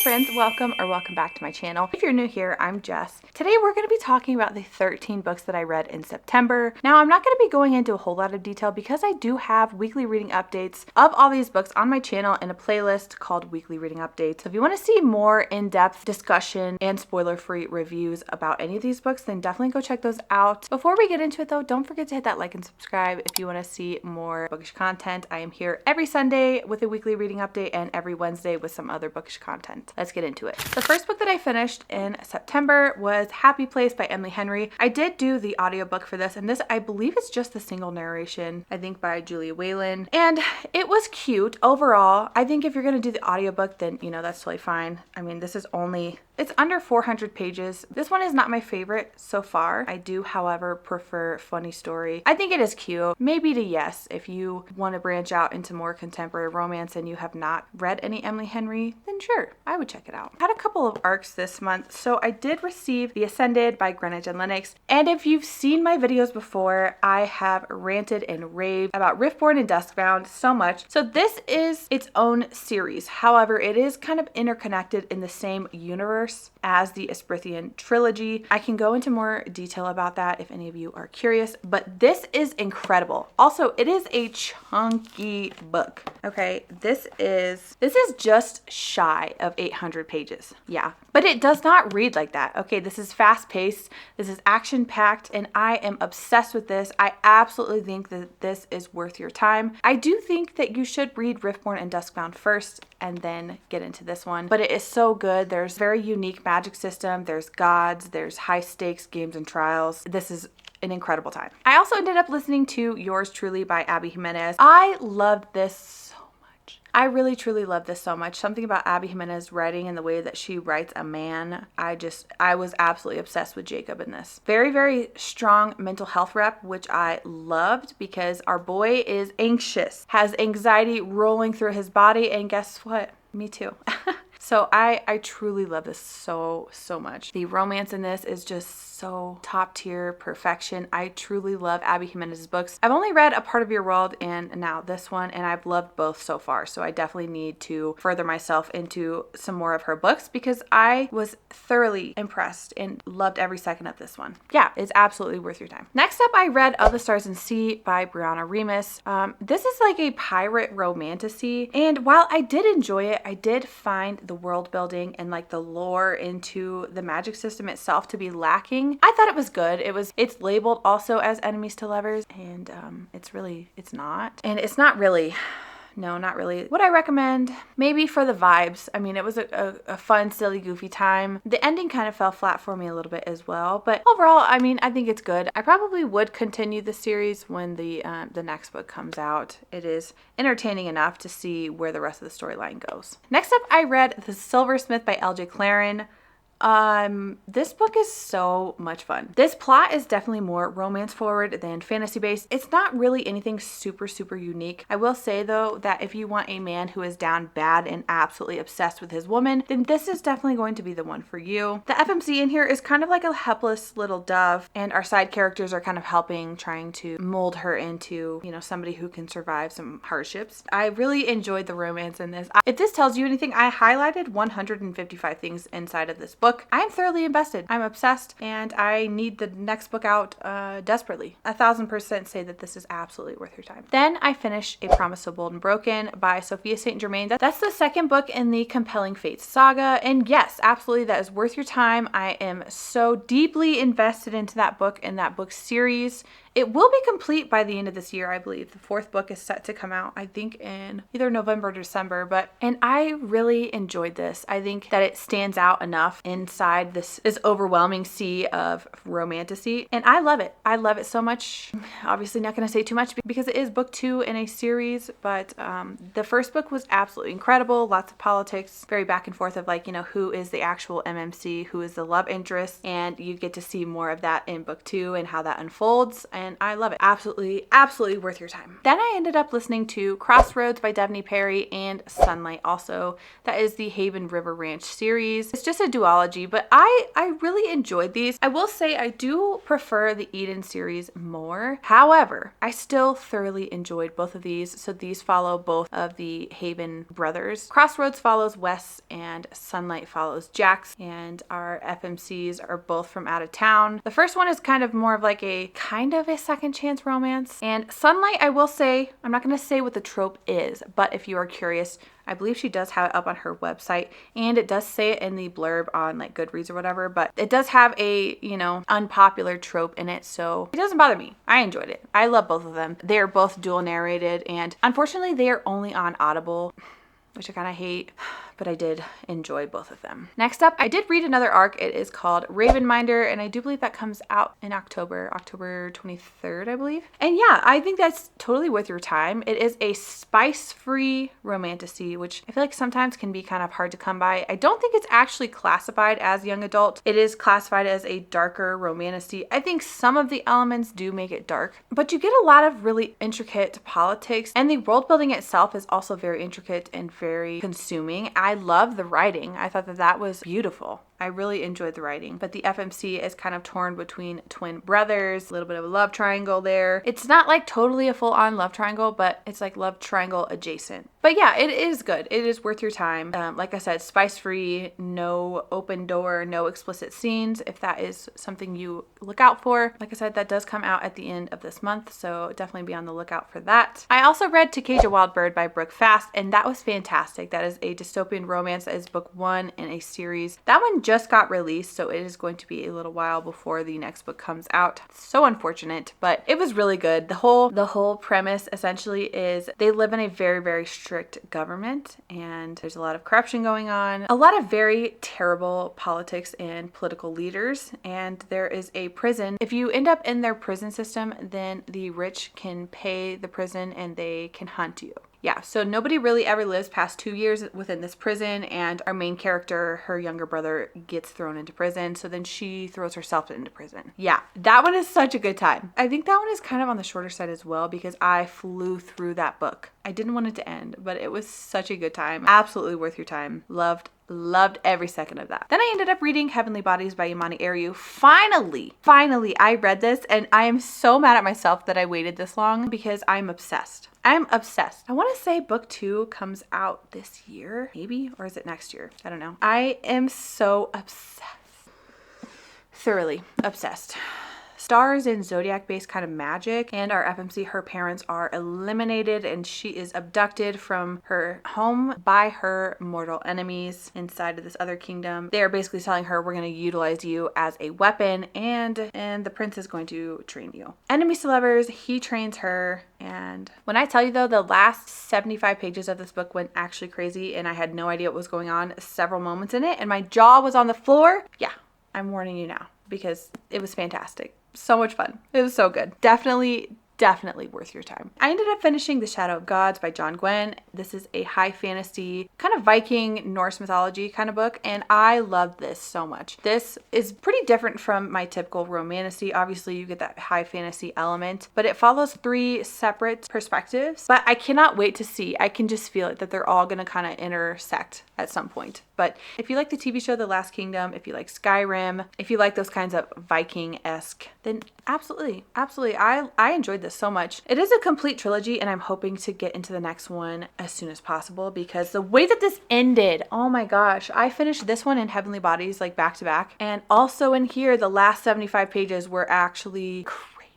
friends, welcome back to my channel. If you're new here, I'm Jess. Today we're going to be talking about the 13 books that I read in September. Now I'm not going to be going into a whole lot of detail because I do have weekly reading updates of all these books on my channel in a playlist called Weekly Reading Updates. So if you want to see more in-depth discussion and spoiler-free reviews about any of these books, then definitely go check those out. Before we get into it though, don't forget to hit that like and subscribe if you want to see more bookish content. I am here every Sunday with a weekly reading update and every Wednesday with some other bookish content. Let's get into it. The first book that I finished in September was Happy Place by Emily Henry. I did do the audiobook for this, and this I believe is just the single narration, I think by Julia Whalen. And it was cute overall. I think if you're gonna do the audiobook, then that's totally fine. I mean, this is it's under 400 pages. This one is not my favorite so far. I do, however, prefer Funny Story. I think it is cute. Maybe to yes, if you want to branch out into more contemporary romance and you have not read any Emily Henry, then sure, I would check it out. I had a couple of arcs this month, so I did receive The Ascended by Greenwich and Lennox. And if you've seen my videos before, I have ranted and raved about Riftborn and Duskbound so much. So this is its own series. However, it is kind of interconnected in the same universe as the Esprithian trilogy. I can go into more detail about that if any of you are curious, but this is incredible. Also, it is a chunky book. Okay, this is just shy of 800 pages. Yeah, but it does not read like that. Okay, this is fast-paced, this is action-packed, and I am obsessed with this. I absolutely think that this is worth your time. I do think that you should read Riftborn and Duskbound first and then get into this one, but it is so good. There's very unique magic system, there's gods, there's high stakes games and trials. This is an incredible time. I also ended up listening to Yours Truly by Abby Jimenez. I loved this so much. I really truly love this so much. Something about Abby Jimenez writing and the way that she writes a man, I was absolutely obsessed with Jacob in this. Very, very strong mental health rep, which I loved because our boy is anxious, has anxiety rolling through his body, and guess what? Me too. So I truly love this so much. The romance in this is just so top tier perfection. I truly love Abby Jimenez's books. I've only read A Part of Your World and now this one, and I've loved both so far. So I definitely need to further myself into some more of her books because I was thoroughly impressed and loved every second of this one. Yeah, it's absolutely worth your time. Next up, I read Of the Stars and Sea by Brianna Remus. This is like a pirate romantasy, and while I did enjoy it, I did find the world building and like the lore into the magic system itself to be lacking. I thought it was good. It's labeled also as enemies to lovers, and it's not. And it's not really. No, not really. Would I recommend? Maybe for the vibes. I mean, it was a fun, silly, goofy time. The ending kind of fell flat for me a little bit as well, but overall, I mean, I think it's good. I probably would continue the series when the next book comes out. It is entertaining enough to see where the rest of the storyline goes. Next up, I read The Silversmith by L.J. Claren. This book is so much fun. This plot is definitely more romance forward than fantasy based. It's not really anything super unique. I will say though that if you want a man who is down bad and absolutely obsessed with his woman, then this is definitely going to be the one for you. The FMC in here is kind of like a helpless little dove, and our side characters are kind of trying to mold her into, somebody who can survive some hardships. I really enjoyed the romance in this. If this tells you anything, I highlighted 155 things inside of this book. I am thoroughly invested. I'm obsessed, and I need the next book out desperately. 1000% say that this is absolutely worth your time. Then I finished A Promise So Bold and Broken by Sophia St. Germain. That's the second book in the Compelling Fates saga, and yes, absolutely, that is worth your time. I am so deeply invested into that book and that book series. It will be complete by the end of this year, I believe. The fourth book is set to come out, I think, in either November or December. And I really enjoyed this. I think that it stands out enough inside this overwhelming sea of romantasy. And I love it. I love it so much. Obviously not going to say too much because it is book 2 in a series. But the first book was absolutely incredible. Lots of politics, very back and forth of who is the actual MMC, who is the love interest. And you get to see more of that in book 2 and how that unfolds. And and I love it. Absolutely worth your time. Then I ended up listening to Crossroads by Devney Perry and Sunlight also. That is the Haven River Ranch series. It's just a duology, but I really enjoyed these. I will say I do prefer the Eden series more. However, I still thoroughly enjoyed both of these. So these follow both of the Haven brothers. Crossroads follows Wes and Sunlight follows Jax, and our FMCs are both from out of town. The first one is kind of more of like a second chance romance. And Sunlight, I will say, I'm not going to say what the trope is, but if you are curious, I believe she does have it up on her website, and it does say it in the blurb on like Goodreads or whatever, but it does have a, unpopular trope in it, so it doesn't bother me. I enjoyed it. I love both of them. They are both dual narrated, and unfortunately they are only on Audible, which I kind of hate, but I did enjoy both of them. Next up, I did read another arc. It is called Ravenminder, and I do believe that comes out in October 23rd, I believe. And yeah, I think that's totally worth your time. It is a spice-free romantasy, which I feel like sometimes can be kind of hard to come by. I don't think it's actually classified as young adult. It is classified as a darker romantasy. I think some of the elements do make it dark, but you get a lot of really intricate politics, and the world building itself is also very intricate and very consuming. I love the writing. I thought that was beautiful. I really enjoyed the writing, but the FMC is kind of torn between twin brothers, a little bit of a love triangle there. It's not like totally a full-on love triangle, but it's like love triangle adjacent. But yeah, it is good. It is worth your time. Like I said, spice-free, no open door, no explicit scenes, if that is something you look out for. Like I said, that does come out at the end of this month, so definitely be on the lookout for that. I also read To Cage a Wild Bird by Brooke Fast, and that was fantastic. That is a dystopian romance. That is book 1 in a series. That one just got released, so it is going to be a little while before the next book comes out. So unfortunate, but it was really good. The whole premise essentially is they live in a very, very strict government, and there's a lot of corruption going on, a lot of very terrible politics and political leaders, and there is a prison. If you end up in their prison system, then the rich can pay the prison and they can hunt you. Yeah, so nobody really ever lives past 2 years within this prison, and our main character, her younger brother, gets thrown into prison, so then she throws herself into prison. Yeah, that one is such a good time. I think that one is kind of on the shorter side as well, because I flew through that book. I didn't want it to end, but it was such a good time. Absolutely worth your time. Loved every second of that. Then I ended up reading Heavenly Bodies by Imani Ariu. Finally, I read this, and I am so mad at myself that I waited this long because I'm obsessed. I want to say book 2 comes out this year, maybe, or is it next year? I don't know. I am so obsessed. Thoroughly obsessed. Stars in zodiac-based kind of magic, and our FMC, her parents are eliminated, and she is abducted from her home by her mortal enemies inside of this other kingdom. They are basically telling her, we're going to utilize you as a weapon, and the prince is going to train you. Enemies to lovers, he trains her. And when I tell you though, the last 75 pages of this book went actually crazy, and I had no idea what was going on several moments in it, and my jaw was on the floor. Yeah, I'm warning you now, because it was fantastic. So much fun. It was so good. Definitely worth your time. I ended up finishing The Shadow of Gods by John Gwynne. This is a high fantasy, kind of Viking, Norse mythology kind of book, and I loved this so much. This is pretty different from my typical romantasy. Obviously, you get that high fantasy element, but it follows 3 separate perspectives, but I cannot wait to see. I can just feel it, that they're all going to kind of intersect at some point. But if you like the TV show The Last Kingdom, if you like Skyrim, if you like those kinds of Viking-esque, then absolutely. I enjoyed this so much. It is a complete trilogy, and I'm hoping to get into the next one as soon as possible, because the way that this ended, oh my gosh, I finished this one in Heavenly Bodies like back to back, and also in here, the last 75 pages were actually crazy.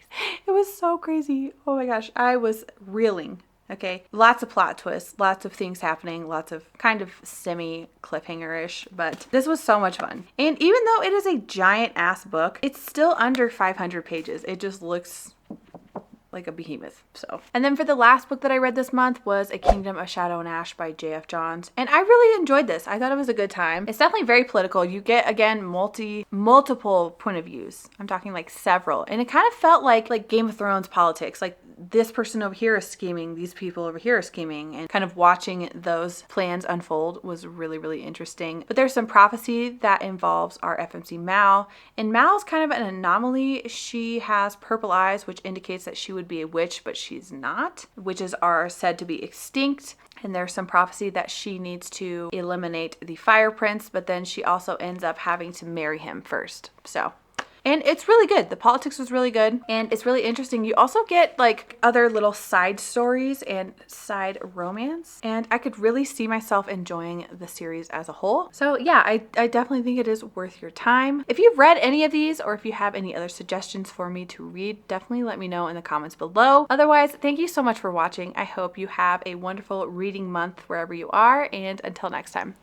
It was so crazy. Oh my gosh, I was reeling. Okay, lots of plot twists, lots of things happening, lots of kind of semi-cliffhanger-ish, but this was so much fun. And even though it is a giant-ass book, it's still under 500 pages. It just looks like a behemoth. So, and then for the last book that I read this month was A Kingdom of Shadow and Ash by J.F. Johns, and I really enjoyed this. I thought it was a good time. It's definitely very political. You get, again, multiple point of views. I'm talking like several, and it kind of felt like Game of Thrones politics. Like this person over here is scheming, these people over here are scheming, and kind of watching those plans unfold was really, really interesting. But there's some prophecy that involves our FMC Mal, and Mal's kind of an anomaly. She has purple eyes, which indicates that she would be a witch, but she's not. Witches are said to be extinct, and there's some prophecy that she needs to eliminate the Fire Prince, but then she also ends up having to marry him first. And it's really good. The politics was really good, and it's really interesting. You also get like other little side stories and side romance, and I could really see myself enjoying the series as a whole. So yeah, I definitely think it is worth your time. If you've read any of these, or if you have any other suggestions for me to read, definitely let me know in the comments below. Otherwise, thank you so much for watching. I hope you have a wonderful reading month wherever you are, and until next time.